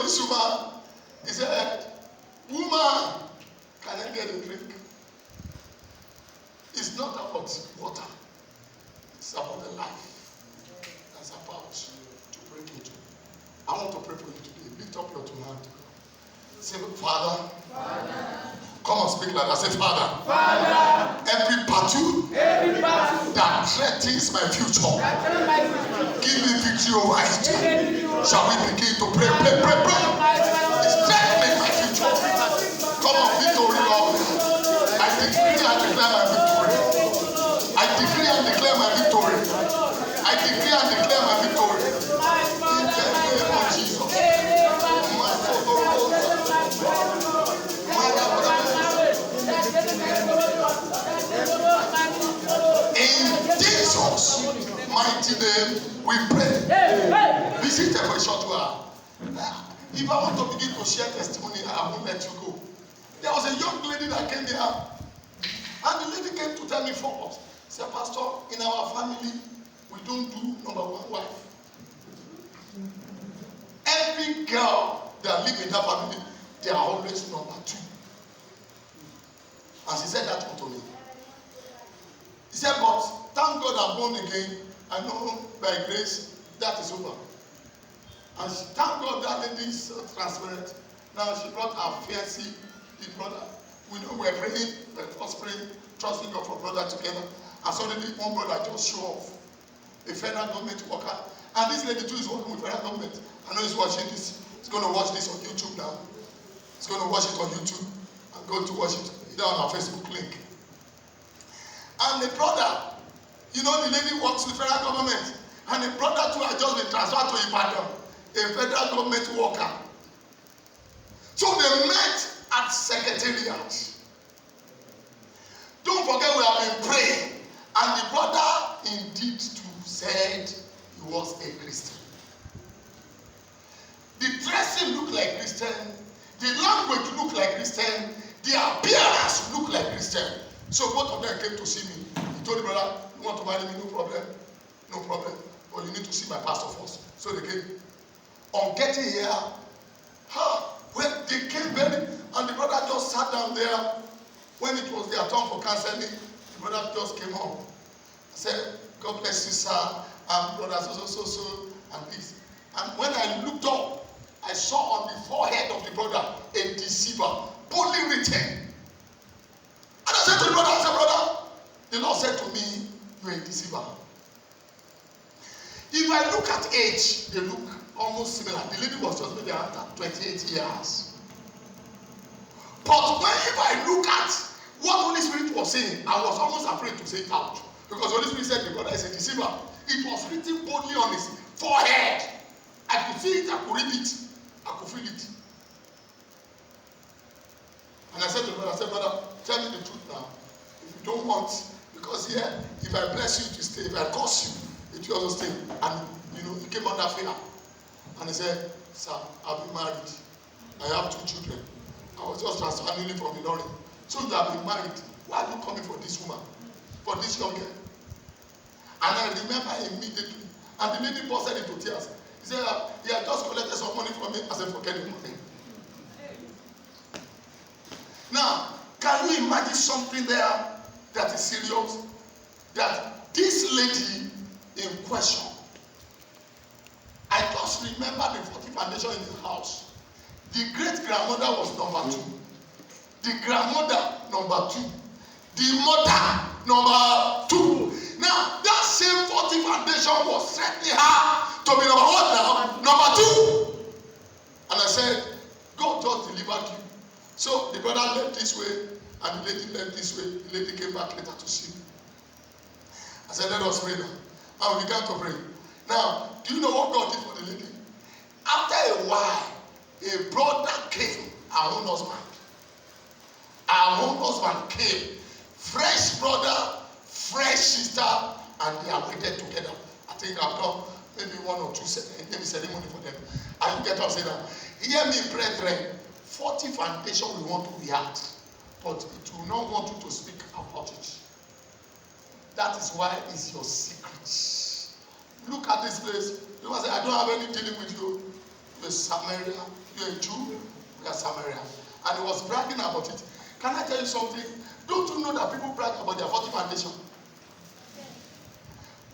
this woman, he said, woman, can I get a drink? It's not about water. It's about the life that's about to break into. I want to pray for you today. Lift up your two hands. Say, Father. Come on, speak like that. Say, Father. Every battle that threatens my future, give me victory over it. Shall we begin to pray? It's threatening my future. Come on, victory, Lord. I decree and declare my victory. I decree and declare my victory. I decree and declare my victory. In the name of Jesus. In Jesus' mighty name, we pray. This is the short while. If I want to begin to share testimony, I won't let you go. There was a young lady that came here, and the lady came to tell me first. She said, Pastor, in our family, we don't do number one wife. Every girl that lives in that family, they are always number two. And she said that to me. He said, but thank God I'm born again. I know by grace that is over. And thank God that lady is so transparent. Now she brought her fiancé, the brother. We know we're praying, we're first praying, trusting God for brother together. And suddenly one brother just show off. A federal government worker. And this lady too is working with federal government. I know he's watching this. He's going to watch this on YouTube now. He's going to watch it on YouTube. I'm going to watch it either on our Facebook link. And the brother, you know, the lady works with federal government. And the brother too had just been transferred to Ibadan, a federal government worker. So they met at secretariat. Don't forget we have been praying. And the brother indeed too said he was a Christian. The dressing looked like Christian. The language looked like Christian. The appearance looked like Christian. So both of them came to see me. He told the brother, you want to marry me? No problem. No problem. But you need to see my pastor first. So they came. On getting here, when they came very, and the brother just sat down there. When it was their turn for counseling, the brother just came home. I said, God bless you, sir. And brother, so, and this. And when I looked up, I saw on the forehead of the brother a deceiver, boldly written. And I said to the brother, brother, the Lord said to me, you're a deceiver. If I look at age, they look almost similar. The lady was just maybe after 28 years. But if I look at what Holy Spirit was saying, I was almost afraid to say it out. Because Holy Spirit said the brother is a deceiver. It was written boldly on his forehead. I could see it, I could read it, I could feel it. And I said to the brother, brother, tell me the truth now. If you don't want, because here, if I bless you to stay, if I curse you, it will also stay. And he came under fear. And he said, sir, I've been married. I have 2 children. I was just transferring from the lorry. So you have been married. Why are you coming for this woman? For this young girl? And I remember immediately. And the lady busted into tears. He said, he had just collected some money from me. I said, forget the money. Now, can you imagine something there that is serious? That this lady in question, I just remember the 40 foundation in the house. The great-grandmother was number 2. The grandmother, number 2. The mother, number 2. Now, that same 40 foundation was setting her to be number 1 now, number 2. And I said, God just delivered you. So the brother left this way, and the lady left this way. The lady came back later to see me. I said, let us pray now. And we began to pray. Now, do you know what God did for the lady? After a while, a brother came, our own husband. Our own husband came. Fresh brother, fresh sister, and they are wedded together. I think I've done maybe 1 or 2 ceremony for them. And you get up and say that. Hear me, brethren. 40 foundation we want to be at, but it will not want you to speak about it. That is why it's your secret. Look at this place. You must say, I don't have any dealing with you. You're Samaria. You're a Jew. We are Samaria. And he was bragging about it. Can I tell you something? Don't you know that people brag about their 40 foundation?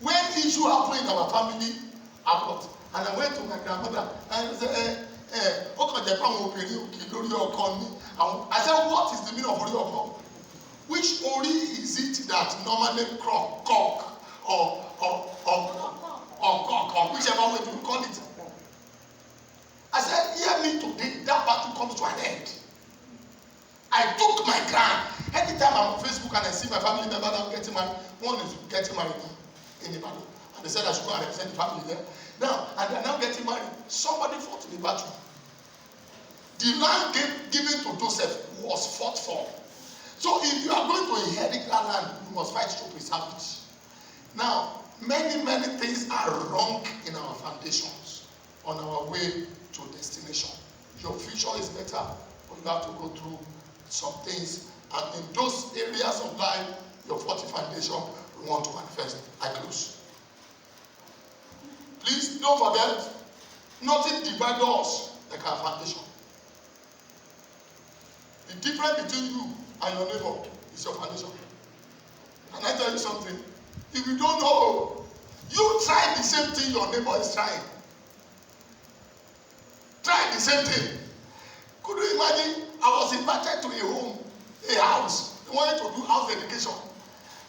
When issue happened in our family, and I went to my grandmother and I said, I said, what is the meaning of Ori? Which Ori is it that normally cock or cock, whichever way you call it? I said, hear me today, that battle comes to an end. I took my crown. Anytime I'm on Facebook and I see my family member now getting married, one is getting married in the battle. And they said I should go and represent the family there. Now, and they're now getting married. Somebody fought in the battle. The land given to Joseph was fought for. So if you are going to inherit that land, you must fight to preserve it. Now, many things are wrong in our foundations on our way to destination. Your future is better, but you have to go through some things. And in those areas of life, your 40 foundation we want to manifest. I close. Please don't forget, nothing divides us like our foundation. The difference between you and your neighbor is your foundation. Can I tell you something? If you don't know, you try the same thing your neighbor is trying. Try the same thing. Could you imagine? I was invited to a house. They wanted to do house dedication.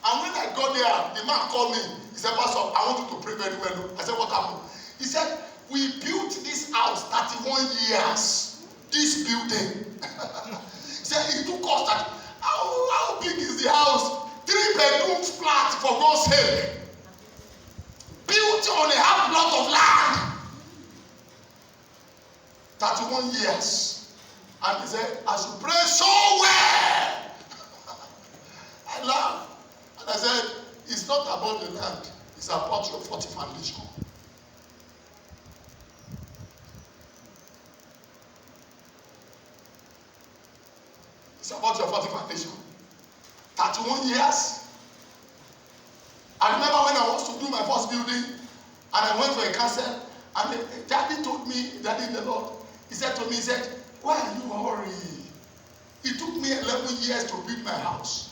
And when I got there, the man called me. He said, Pastor, I want you to pray very well. I said, what happened? He said, we built this house 31 years. This building. He said, it took us that. How big is the house? 3-bedroom flat, for God's sake. Built on a half plot of land. 31 years. And he said, I should pray so well. I laughed. And I said, it's not about the land. It's about your 40 foundation. It's about your 40 foundation. 31 years. I remember when I was to do my first building, and I went for a council, and the daddy told me, Daddy in the Lord, he said to me, he said, why are you worried? It took me 11 years to build my house.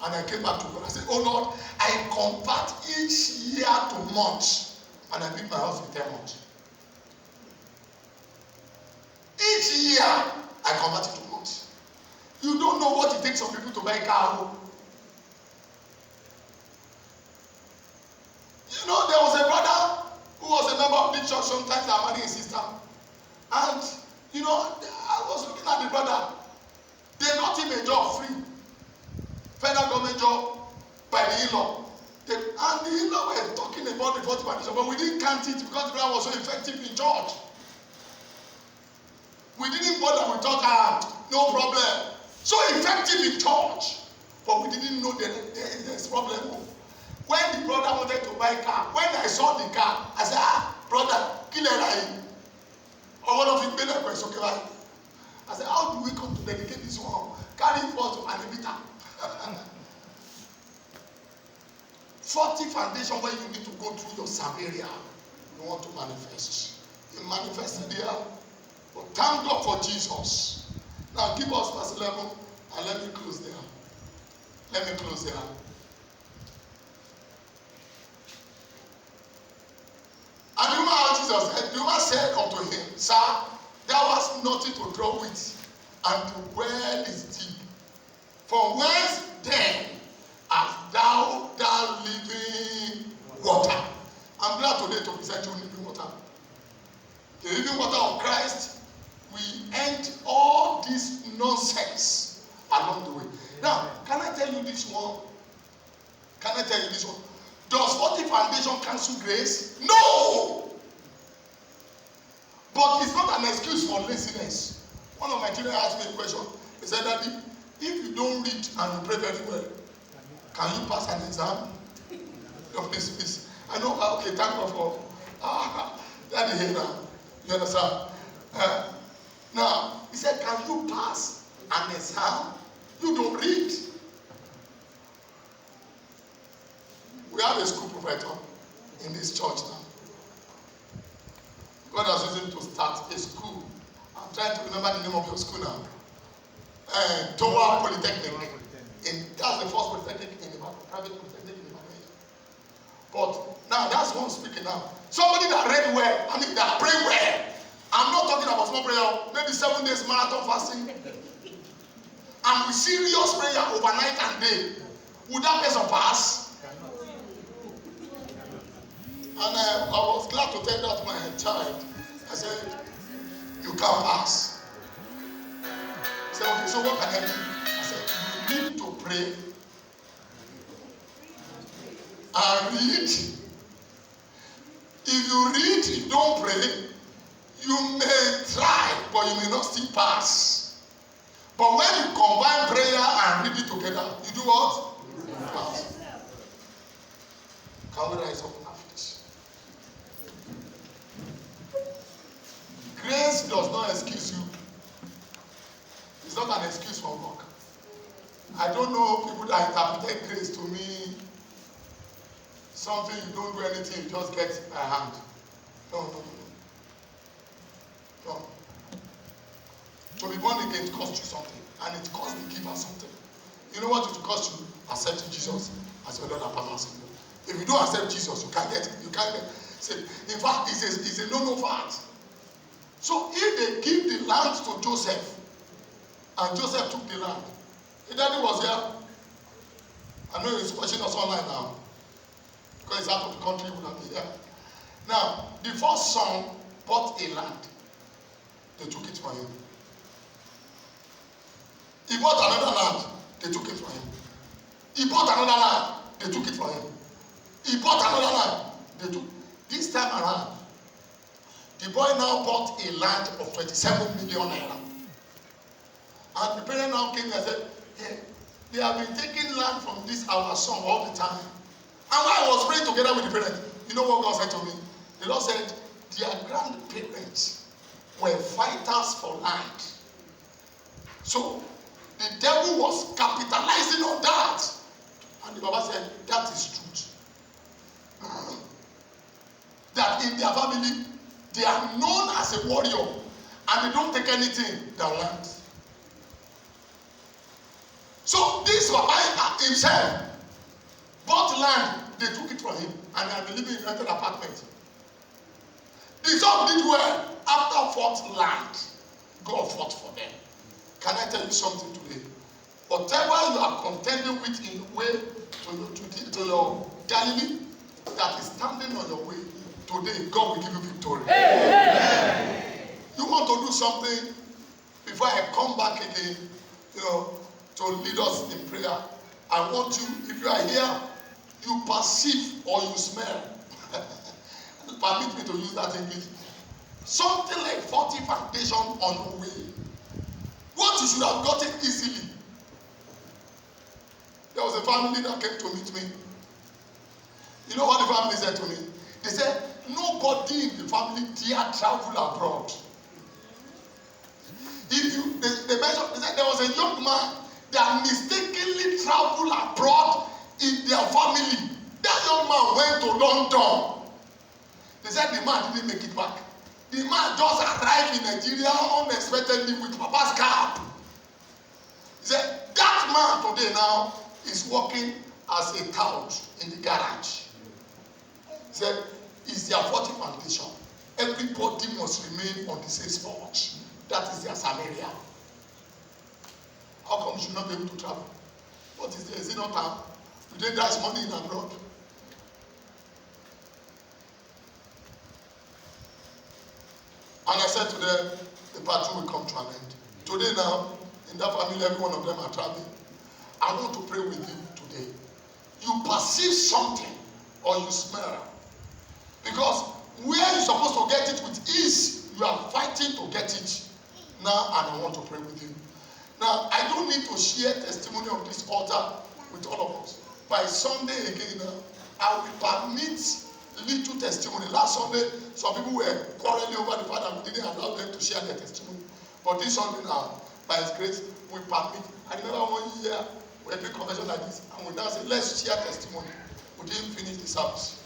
And I came back to God. I said, oh Lord, I convert each year to months. And I built my house in 10 months. Each year, I convert it to months. You don't know what it takes for people to buy a car. You know, there was a brother who was a member of the church. Sometimes I married his sister. And, you know, I was looking at the brother. They got him a job free. Federal government job by the in-law. And the in-law were talking about the 40 foundation, but we didn't count it because the brother was so effective in church. We didn't bother with talk, no problem. So effective in church, but we didn't know there's problem. When the brother wanted to buy a car, when I saw the car, I said, brother, kill it. Or one of you made a question, okay, right? I said, how do we come to dedicate this one? Carry it forth to an emitter. 40 foundation where you need to go through your sub-area. You want to manifest. You manifested there. But thank God for Jesus. Now give us verse 11 and let me close there. Let me close there. And the woman Jesus said, the woman said unto him, Sir, thou hast nothing to draw with, and the well is deep. From whence then art thou living water? I'm glad today to present you living water. The living water of Christ, we end all this nonsense along the way. Now, can I tell you this one? Can I tell you this one? Does 40 foundation cancel grace? No! But it's not an excuse for laziness. One of my children asked me a question. He said, Daddy, if you don't read and you pray very well, can you pass an exam? No, please. I know, okay, thank God for Daddy here now. You understand? Now, he said, can you pass an exam? You don't read. We have a school professor in this church now. God has used him to start a school. trying to remember the name of your school now. Towa Polytechnic. That's the first polytechnic in Ibadan, private polytechnic in Ibadan. But now that's one speaking now. Somebody that read well, that pray well. I'm not talking about small prayer, maybe 7 days marathon fasting. And with serious prayer overnight and day. Would that person pass? And I was glad to tell that my child. I said, you can't pass. He said, okay, so what can I do? I said, you need to pray and read. If you read, you don't pray, you may try, but you may not still pass. But when you combine prayer and reading together, you do what? You pass. Can we rise up and finish? Grace does not excuse you. It's not an excuse for work. I don't know people that interpreted grace to me something you don't do anything, you just get a hand. No. To be born again, it costs you something, and it costs the giver something. You know what it will cost you? Accepting Jesus as your Lord and personal Savior. If you don't accept Jesus, you can't get it. You can't get it. In fact, it's a no fact. So if they give the land to Joseph, and Joseph took the land, his daddy was here. I know he's watching us online now, because he's out of the country, he would have been here. Now, the first son bought a land. They took it from him. He bought another land. They took it from him. He bought another land. They took it from him. He bought another land. They took. This time around, the boy now bought a land of 27 million naira. And the parent now came and said, hey, they have been taking land from this our son all the time. And while I was praying together with the parent, you know what God said to me? The Lord said, their grandparents were fighters for land. So the devil was capitalizing on that. And the Baba said, that is truth. That in their family, they are known as a warrior and they don't take anything than land. So this Baba himself bought land, they took it from him, and they have been living in a rented apartment. The son did well. After fought land, God fought for them. Can I tell you something today? Whatever you are contending with in the way to your Galilee that is standing on your way, today God will give you victory. Amen. You want to do something before I come back again, to lead us in prayer. I want you, if you are here, you perceive or you smell. Permit me to use that English. Something like 40 foundation on the way. What you should have gotten easily. There was a family that came to meet me. You know what the family said to me? They said, nobody in the family dare travel abroad. They said there was a young man that mistakenly traveled abroad in their family. That young man went to London. They said the man didn't make it back. The man just arrived in Nigeria unexpectedly with Papa's cab. He said, that man today now is working as a tout in the garage. He said, it's their 40 foundation. Everybody must remain on the same spot. That is their Samaria. How come you should not be able to travel? What is there? Is it not time? Do they dash money in abroad? And I said to them, the battle will come to an end. Today now, in that family, every one of them are traveling. I want to pray with you today. You perceive something or you smell. Because where you're supposed to get it with ease, you are fighting to get it. Now, and I want to pray with you. Now, I don't need to share testimony of this altar with all of us. By Sunday again, I will permit little testimony. Last Sunday, some people were quarreling over the fact that we didn't allow them to share their testimony. But this Sunday now, by His grace, we permit. I remember 1 year, we had a convention like this, and we now say, let's share testimony. We didn't finish the service.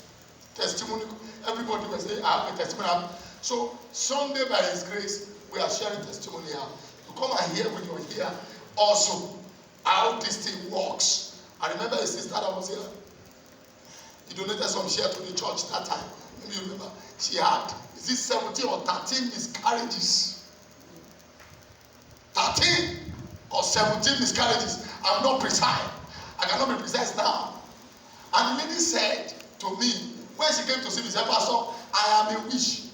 Testimony, everybody was saying, I have a testimony. So Sunday, by His grace, We are sharing testimony here. You come and hear when you're here also how this thing works. I remember a sister that was here. He donated some share to the church that time. Maybe you remember. She had, is it 17 or 13 miscarriages? 13 or 17 miscarriages. I'm not precise. I cannot be precise now. And the lady said to me, when she came to see me, she said, Pastor, I am a witch.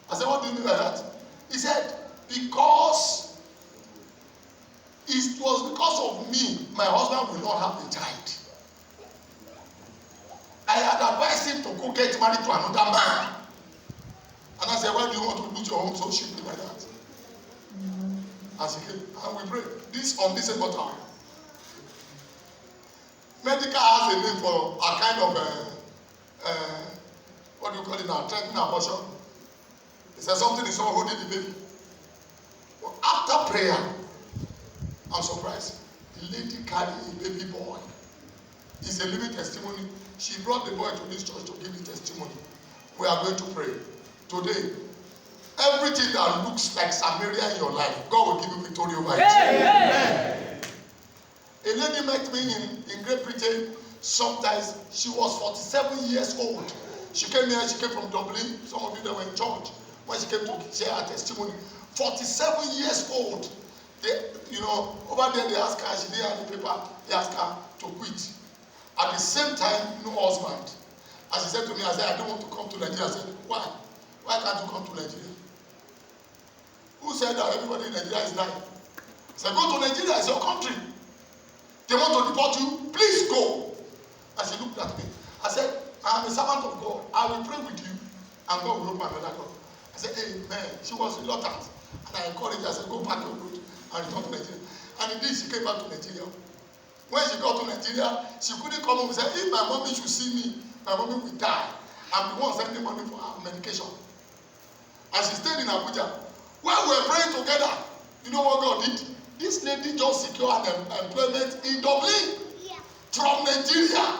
I said, what do you mean by that? He said, because it was because of me, my husband will not have a child. I had advised him to go get married to another man. And I said, why do you want to put your home so cheaply like that? And she came, and we prayed. This on this time. Medical has a name for a kind of what do you call it now? Threatening abortion. It says something is someone holding the baby. But after prayer, I'm surprised. The lady carried a baby boy. It's a living testimony. She brought the boy to this church to give the testimony. We are going to pray. Today, everything that looks like Samaria in your life, God will give you victory over it. Amen. A lady met me in Great Britain. Sometimes she was 47 years old. She came here, she came from Dublin. Some of you that were in church. When she came to share her testimony, 47 years old. They, over there they asked her, she didn't have the paper, they asked her to quit. At the same time, no husband. And she said to me, I said, I don't want to come to Nigeria. I said, why? Why can't you come to Nigeria? Who said that everybody in Nigeria is dying? I said, go to Nigeria, it's your country. They want to deport you, please go. And she looked at me. I said, I am a servant of God. I will pray with you, and God will open another door. I said, amen. She was reluctant. And I encouraged her. I said, go back to your road and return to Nigeria. And indeed, she came back to Nigeria. When she got to Nigeria, she couldn't come home and say, if my mommy should see me, my mommy will die. I'm the one sending money for her medication. And she stayed in Abuja. When we were praying together, you know what God did? This lady just secured an employment in Dublin from Nigeria.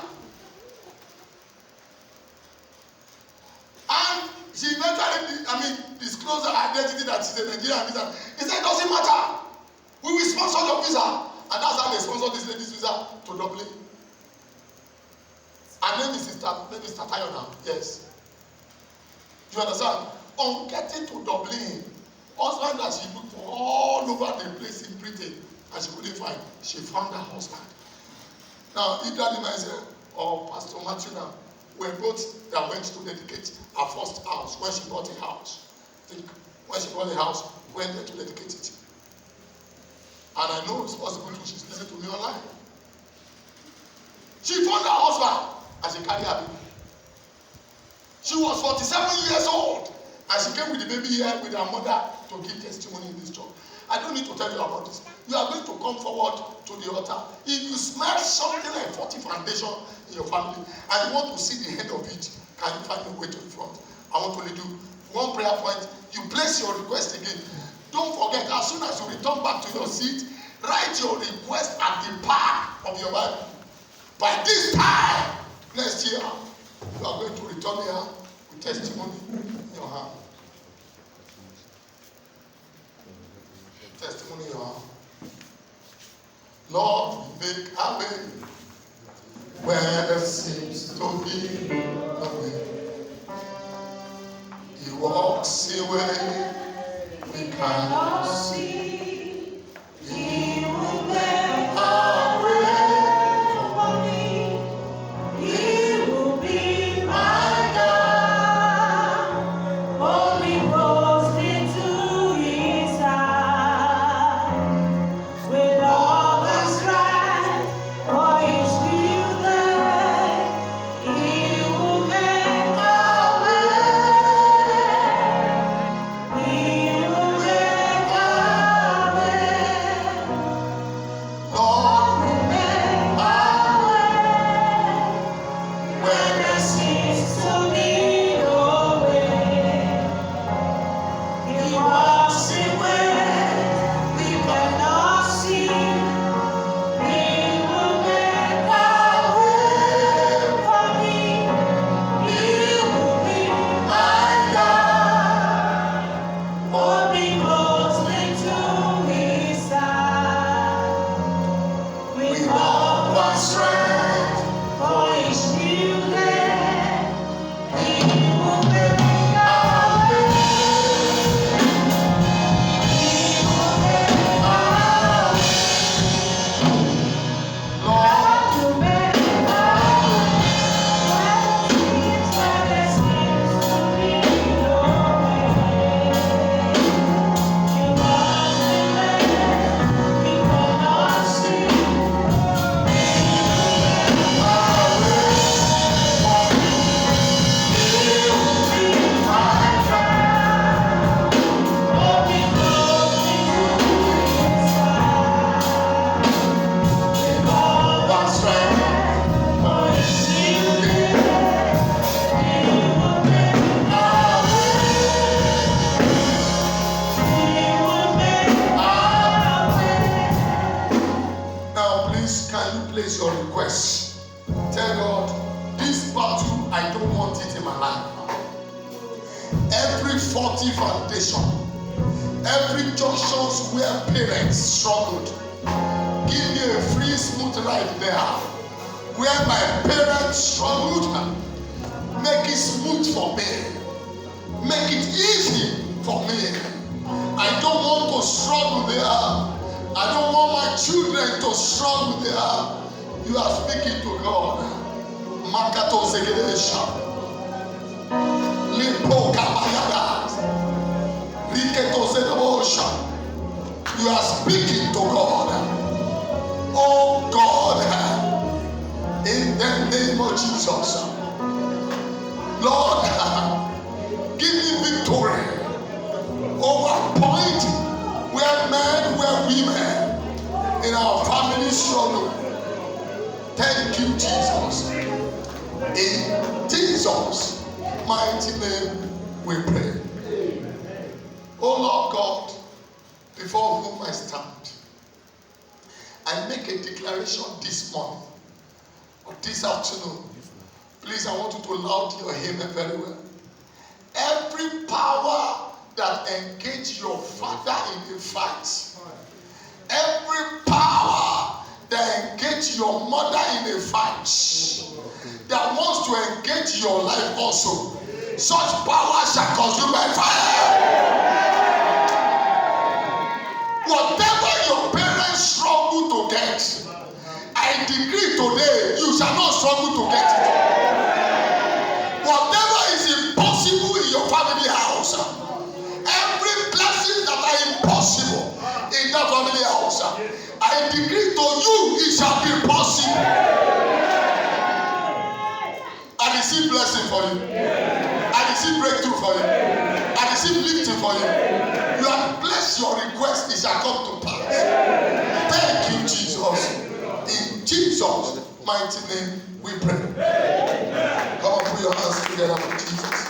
And she eventually, disclosed her identity that she's a Nigerian. He said, it doesn't matter. We will sponsor your visa. And that's how they sponsor this lady's visa to Dublin. Her name is Sister Tayo now. Yes. Do you understand? On getting to Dublin, husband that she looked for all over the place in Britain, and she couldn't find, she found her husband. Now, Int'l myself or Pastor Matthew now were both that went to dedicate her first house when she bought a house. I think when she bought a house, went there to dedicate it. And I know it's possible to she's listening to me online. She found her husband and she carried her baby. She was 47 years old and she came with the baby here with her mother to give testimony in this church. I don't need to tell you about this. You are going to come forward to the altar. If you smell something like 40 foundation in your family and you want to see the head of it, can you find your way to the front? I want to lead you one prayer point. You place your request again. Don't forget, as soon as you return back to your seat, write your request at the back of your Bible. By this time next year, you are going to return here with testimony in your hand. Testimony in your hand. Lord, make a way where there seems to be no way. He walks away. We cannot see. He will make a way for me. He will be my God. Holy Ghost into his side. With all the strife, for he's still there. He will make a way. He will make every faulty foundation, every junctions where parents struggled. Give me a free, smooth ride there. Where my parents struggled, make it smooth for me. Make it easy for me. I don't want to struggle there. I don't want my children to struggle there. You are speaking to God. Makato Zegedesha. Limpo Kamayada. Riketo Zedebosha. You are speaking to God. Oh God, in the name of Jesus. Lord, give me victory over point where men, where women in our family struggle. Thank you, Jesus. In Jesus' mighty name we pray. Oh Lord God, before whom I stand, I make a declaration this morning or this afternoon. Please, I want you to loud your amen very well. Every power that engage your father in a fight, every power that engage your mother in a fight, that wants to engage your life also, such power shall consume by fire. Whatever your parents struggle to get, I decree today you shall not struggle to get it. Whatever is impossible in your family house, every blessing that are impossible in that family house, I decree to you it shall be possible. I receive blessing for you. I receive breakthrough for you. I receive lifting for you. You have blessed your request, it shall come to pass. Thank you, Jesus. In Jesus' mighty name we pray. Come on, put your hands together for Jesus.